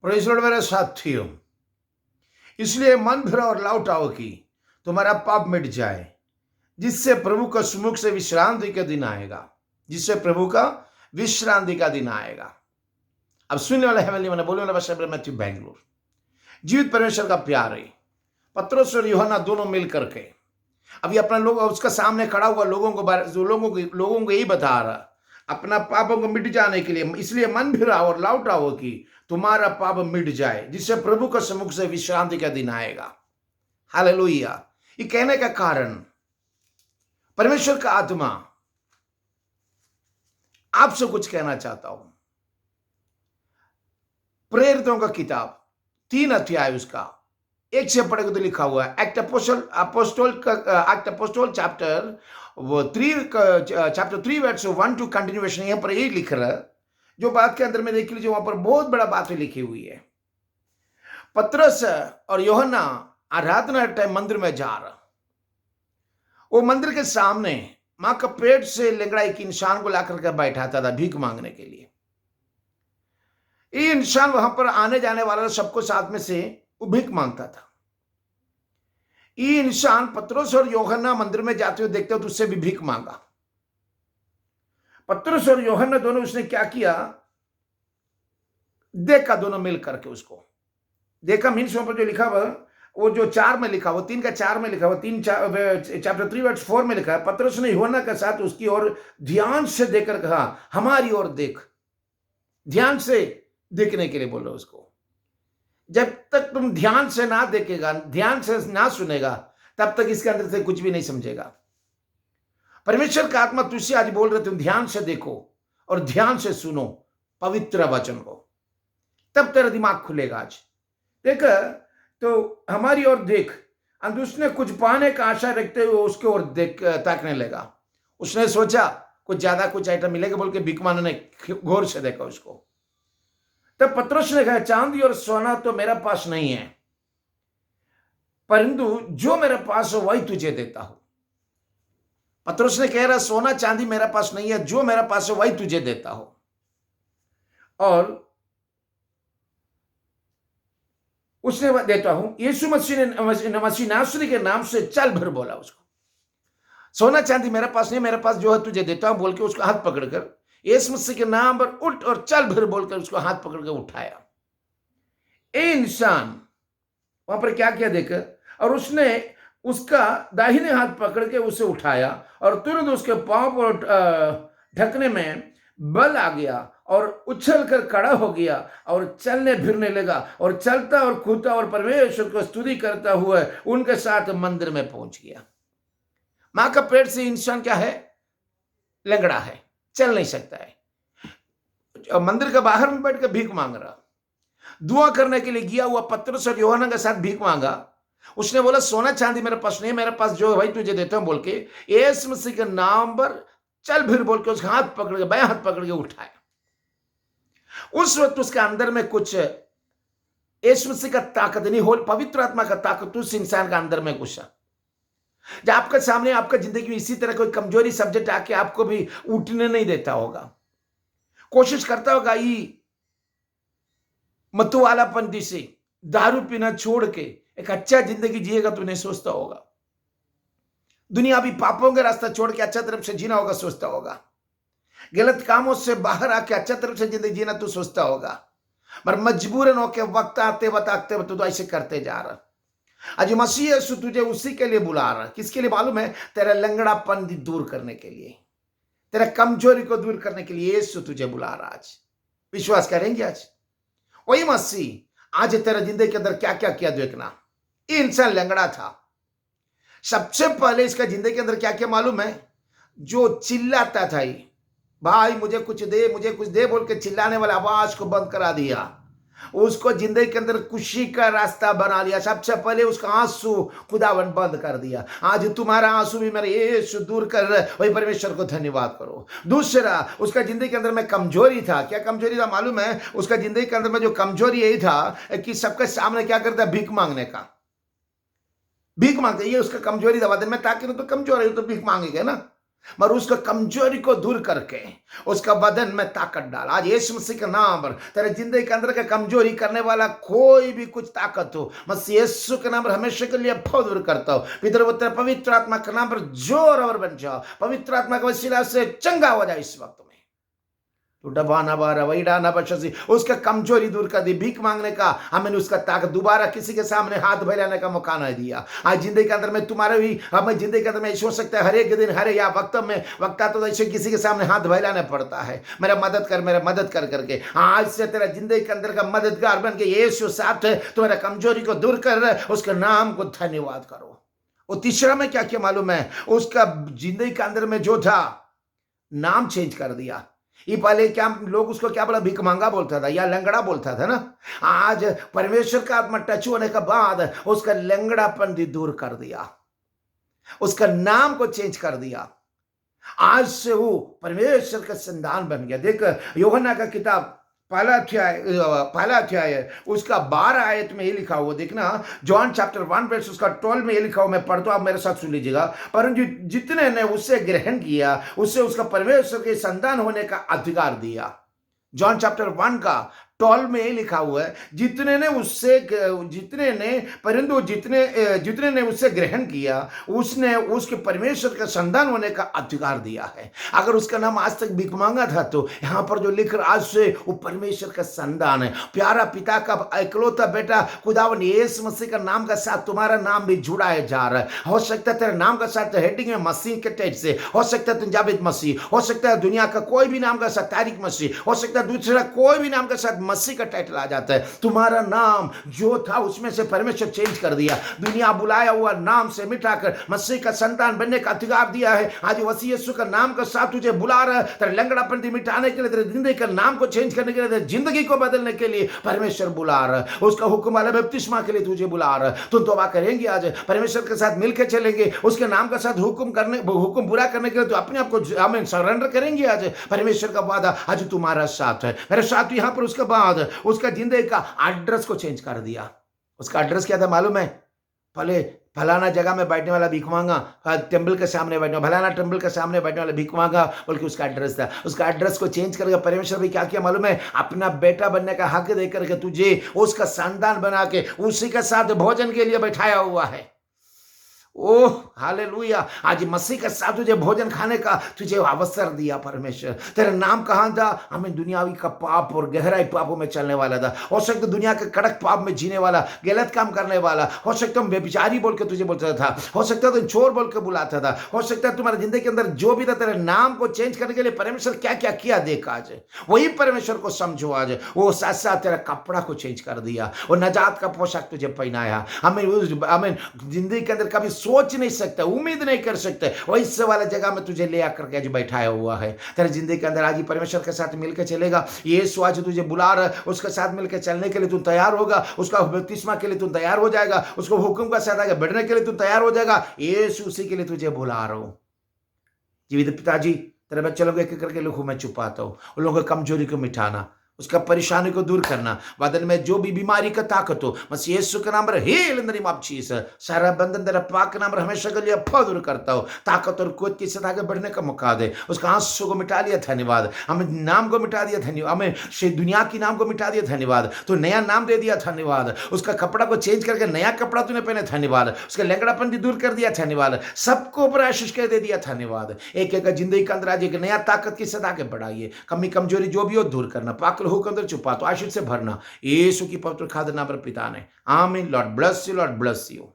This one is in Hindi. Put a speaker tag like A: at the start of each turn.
A: प्रेज़ लॉर्ड मेरे साथियों, इसलिए मन भर और लौट आओ कि तुम्हारा पाप मिट जाए, जिससे प्रभु का सुमुख से विश्रांति का दिन आएगा। जिससे प्रभु का विश्रांति का दिन आएगा। अब सुनने वाला हेवनली मैंने बोलने वाला भाषा मैथ्यू बैंगलोर। जीवित परमेश्वर का प्यार है। पतरस और यूहन्ना दोनों मिल करके अभी अपना लोग उसका सामने खड़ा हुआ लोगों को यही बता रहा, अपना पापों को मिट जाने के लिए, इसलिए मन फिरा और लौट आओ कि तुम्हारा पाप मिट जाए, जिससे प्रभु का सम्मुख से विश्रांति का दिन आएगा। हालेलुया। ये कहने का कारण, परमेश्वर का आत्मा आपसे कुछ कहना चाहता हूं। प्रेरितों का किताब 3 अध्याय उसका 1 से पढ़ेगा तो लिखा हुआ है, act apostle chapter 3 verse 1 to continuation. यहां पर यही लिख रहा है, जो बात के अंदर में देख लीजिए, वहां पर बहुत बड़ा बात लिखी हुई है। पतरस और यूहन्ना आराधना टाइम मंदिर में जा रहा। वो मंदिर के सामने मां का पेट से लंगड़ा एक इंसान को लाकर के बैठाता था भीख मांगने के लिए। ये इंसान वहां पर आने जाने वाला सबको साथ में से वो भीख मांगता था। ये इंसान पतरस और यूहन्ना मंदिर में जाते हुए देखते हो तो उससे भी भीख मांगा। पतरस और यूहन्ना दोनों उसने क्या किया, देखा दोनों मिल करके उसको देखा। मीन्स वहां पर जो लिखा हुआ, वो जो 4 में लिखा हुआ, 3 का 4 में लिखा हुआ, चैप्टर 3 वर्स 4 में लिखा है, पतरस ने यूहन्ना के साथ उसकी ओर ध्यान से देखकर कहा, हमारी ओर देख। ध्यान से देखने के लिए बोल रहे उसको। जब तक तुम ध्यान से ना देखेगा, ध्यान से ना सुनेगा, तब तक इसके अंदर से कुछ भी नहीं समझेगा। परमेश्वर का आत्मा तुझसे आज बोल रहे, तुम ध्यान से देखो और ध्यान से सुनो पवित्र वचन को, तब तेरा दिमाग खुलेगा। आज देख तो हमारी ओर देख। और उसने कुछ पाने का आशा रखते हुए उसके ओर देख ताकने लगा। उसने सोचा कुछ ज्यादा कुछ आइटम मिलेगा बोल के भीख मांगने ने गौर से देखा उसको। तब पतरस ने कहा, चांदी और सोना तो मेरा पास नहीं है, परंतु जो मेरे पास हो वही तुझे देता हूं। पतरस ने कह रहा, सोना चांदी मेरा पास नहीं है, जो मेरा पास है वही तुझे देता हूं। और उसने देता हूं। यीशु मसीह नासरी के नाम से चल भर बोला उसको। सोना चांदी मेरे पास नहीं, मेरे पास जो है तुझे देता हूं बोल के उसको हाथ पकड़कर यीशु मसीह के नाम पर उठ और चल भर बोलकर उसको हाथ पकड़ के उठाया। ए इंसान वहां पर क्या किया देख, और उसने उसका दाहिने हाथ पकड़ के उसे उठाया और तुरंत उसके पांव पर ढकने में बल आ गया और उछल कर खड़ा हो गया और चलने फिरने लगा और चलता और कूदता और परमेश्वर को स्तुति करता हुआ उनके साथ मंदिर में पहुंच गया। मां का पेट से इंसान क्या है, लंगड़ा है, चल नहीं सकता है। मंदिर के बाहर में बैठ कर भीख मांग रहा, दुआ करने के लिए गया हुआ पतरस और यूहन्ना के साथ भीख मांगा। उसने बोला, सोना चांदी मेरे पास नहीं, मेरे पास जो है भाई तुझे देता हूं बोल के यीशु मसीह के नाम पर चल फिर बोल के उसका हाथ पकड़ के, बाया हाथ पकड़ के उठाया। उस वक्त उसके अंदर में कुछ यीशु मसीह का ताकत नहीं हो, पवित्र आत्मा का ताकत उस इंसान का अंदर में कुछ है। जब आपके सामने आपका जिंदगी में इसी तरह कोई कमजोरी सब्जेक्ट आके आपको भी उठने नहीं देता होगा, कोशिश करता होगा ये मतु वालापंथी से दारू पीना छोड़ के एक अच्छा जिंदगी जिएगा तो नहीं सोचता होगा। दुनियावी पापों का रास्ता छोड़ के अच्छा तरफ से जीना होगा, सोचता होगा। गलत कामों से बाहर आके अच्छा तरफ से जिंदगी जीना तो सोचता होगा, पर मजबूरन होके वक्त आते बताते तो ऐसे करते जा रहा। आज मसीह यीशु तुझे उसी के लिए बुला रहा। किसके लिए मालूम है? तेरा लंगड़ापन दूर करने के लिए, तेरा कमजोरी को दूर करने के लिए यीशु तुझे बुला रहा। आज विश्वास करेंगे? आज वही मसीह आज तेरा जिंदगी के अंदर क्या क्या किया देखना। ये इंसान लंगड़ा था। सबसे पहले इसका जिंदगी के अंदर क्या क्या मालूम है? जो चिल्लाता था, भाई मुझे कुछ दे, मुझे कुछ दे बोल के चिल्लाने वाला आवाज को बंद करा दिया। उसको जिंदगी के अंदर खुशी का रास्ता बना लिया। सबसे पहले उसका आंसू खुदावन बंद कर दिया। आज तुम्हारा आंसू भी मेरे यीशु दूर कर रहे, वही परमेश्वर को धन्यवाद करो। दूसरा, उसका जिंदगी के अंदर में कमजोरी था। क्या कमजोरी था मालूम है? उसका जिंदगी के अंदर में जो कमजोरी यही था कि सबके सामने क्या करता, भीख मांगने का। भीख मांगते, ये उसका कमजोरी था। में ताकि तो कमजोर है तो भीख मांगेगा ना। मगर उसका कमजोरी को दूर करके उसका बदन में ताकत डाल। आज यीशु मसीह के नाम पर तेरे जिंदगी के अंदर का कमजोरी करने वाला कोई भी कुछ ताकत हो, मसीह यीशु के नाम पर हमेशा के लिए बहुत दूर करता हो। पितर तेरे पवित्र आत्मा के नाम पर जोर और बन जाओ, पवित्र आत्मा के वसीला से चंगा हो जाए इस वक्त में। तो डबाना बारा वही डाना बशसी, उसका कमजोरी दूर कर दी। भीख मांगने का हमें उसका ताकत, दोबारा किसी के सामने हाथ फैलाने का मौका नहीं दिया। आज जिंदगी के अंदर में तुम्हारे भी हमें जिंदगी के अंदर में हो सकता है हर एक दिन हर या वक्त में वक्त तो ऐसे किसी के सामने हाथ फैलाना पड़ता है, मेरा मदद कर करके। आज से तेरा जिंदगी के अंदर का मददगार बन के यीशु साथ तुम्हारा कमजोरी को दूर कर, उसके नाम को धन्यवाद करो। और तीसरा में क्या किया मालूम है, उसका जिंदगी के अंदर में जो था नाम चेंज कर दिया। ये पहले क्या लोग उसको क्या बोला, भिख मांगा बोलता था या लंगड़ा बोलता था ना। आज परमेश्वर का आत्मा टच होने के बाद उसका लंगड़ापन भी दूर कर दिया, उसका नाम को चेंज कर दिया। आज से वो परमेश्वर का संतान बन गया। देख यूहन्ना का किताब पहला अध्याय है, उसका 12 आयत में ये लिखा हुआ, देखना जॉन चैप्टर 1 वर्स उसका 12 में ये लिखा हुआ, मैं पढ़ता हूं, आप मेरे साथ सुन लीजिएगा। परंतु जितने ने उससे ग्रहण किया उससे उसका परमेश्वर के संतान होने का अधिकार दिया। जॉन चैप्टर 1 का 12 में ये लिखा हुआ है, जितने ने उससे ग्रहण किया उसने उसके परमेश्वर का संतान होने का अधिकार दिया है। अगर उसका नाम आज तक भिख मांगा था तो यहाँ पर जो लिख रहा आज से वो परमेश्वर का संतान है, प्यारा पिता का इकलौता बेटा खुदावन यीशु मसीह का नाम का साथ तुम्हारा नाम भी जुड़ाया जा रहा है। हो सकता है तेरे नाम का साथ हेडिंग में मसीह के टाइप से, हो सकता है तुम जावेद मसीह, हो सकता है दुनिया का कोई भी नाम का साथ तारिक मसीह, हो सकता है दूसरा कोई भी नाम का साथ मसीह का टाइटल आ जाता है। तुम्हारा नाम जो था उसमें से परमेश्वर चेंज कर दिया, दुनिया बुलाया हुआ नाम से मिटाकर मसीह का संतान बनने का अधिकार दिया है। आज मसीह यीशु का नाम का साथ तुझे बुला रहा है, तेरे लंगड़ापन मिटाने के लिए, तेरे जिंदगी का नाम को चेंज करने के लिए, तेरे जिंदगी को बदलने के लिए परमेश्वर बुला रहा है। उसका हुक्म वाला बपतिस्मा के लिए तुझे बुला रहा है। तुम तौबा करेंगे, आज परमेश्वर के साथ मिलकर चलेंगे, उसके नाम का साथ हुक्म पूरा करने के लिए तो अपने आप को हमें सरेंडर करेंगे। आज परमेश्वर का वादा आज तुम्हारा साथ है, मेरे साथ यहाँ पर। उसके बाद उसका जिंदगी का एड्रेस को चेंज कर दिया। उसका एड्रेस क्या था मालूम है, पहले फलाना जगह में बैठने वाला भिख मांगा, टेम्पल के सामने बैठने, फलाना टेम्पल के सामने बैठने वाला भिख मांगा बल्कि उसका एड्रेस था। उसका एड्रेस को चेंज करके परमेश्वर भी क्या किया मालूम है, अपना बेटा बनने का हक दे करके तुझे उसका संतान बना के उसी के साथ भोजन के लिए बैठाया हुआ है। ओह हालेलुया, आज मसीह के साथ तुझे भोजन खाने का तुझे अवसर दिया परमेश्वर। तेरा नाम कहां था, हमें दुनियावी का पाप और गहराई पापों में चलने वाला था। हो सकता दुनिया के कड़क पाप में जीने वाला, गलत काम करने वाला, हो सकता हम व्यभिचारी बोल के तुझे बोलता था, हो सकता तुम चोर बोल के बुलाता था, हो सकता है तुम्हारी जिंदगी के अंदर जो भी था, तेरे नाम को चेंज करने के लिए परमेश्वर क्या क्या किया देख। आज वही परमेश्वर को समझो। आज वो साथ साथ तेरा कपड़ा को चेंज कर दिया, वो नजात का पोशाक तुझे पहनाया। हमें जिंदगी के अंदर कभी सोच नहीं सकते, उम्मीद नहीं कर सकते, वैसे वाला जगह में तुझे ले आकर के आज बैठाया हुआ है। तेरे जिंदगी के अंदर आज ही परमेश्वर के साथ मिलकर चलेगा। यीशु आज तुझे बुला रहा है, उसके साथ मिलकर चलने के लिए तू तैयार होगा, उसका बपतिस्मा के लिए तू तैयार हो जाएगा, उसको हुक्म का साथ आगे बढ़ने के लिए तू तैयार हो जाएगा। यीशु उसी के लिए तुझे बुला रहा हूं। जीवित पिताजी, तेरे बच्चे लोग एक करके लोगों में छुपाता हूं, उन लोगों की कमजोरी को मिटाना, उसका परेशानी को दूर करना, बदन में जो भी बीमारी का ताकत हो मसीह यीशु के नाम पर heal in the name of Jesus. सारा बंधन तेरा पाक के नाम पर हमेशा के लिए दूर करता हो। ताकत और कुछ के साथ आगे बढ़ने का मौका दे। उसका आंसू को मिटा लिया, धन्यवाद। हमें नाम को मिटा दिया, धन्यवाद। हमें दुनिया की नाम को मिटा दिया, धन्यवाद। तो नया नाम दे दिया, धन्यवाद। उसका कपड़ा को चेंज करके नया कपड़ा तूने पहने, धन्यवाद। उसका लंगड़ापन भी दूर कर दिया, धन्यवाद। सबको ऊपर आशीष कर दे दिया, धन्यवाद। एक एक जिंदगी के अंदर आज एक नया ताकत के साथ आगे बढ़ाइए। कमी कमजोरी जो भी हो दूर करना, पाक लहू के अंदर छुपा तो आशीष से भरना, यीशु की पवित्र खाद नाम पर पिता ने, आमीन। Lord bless you, Lord bless you.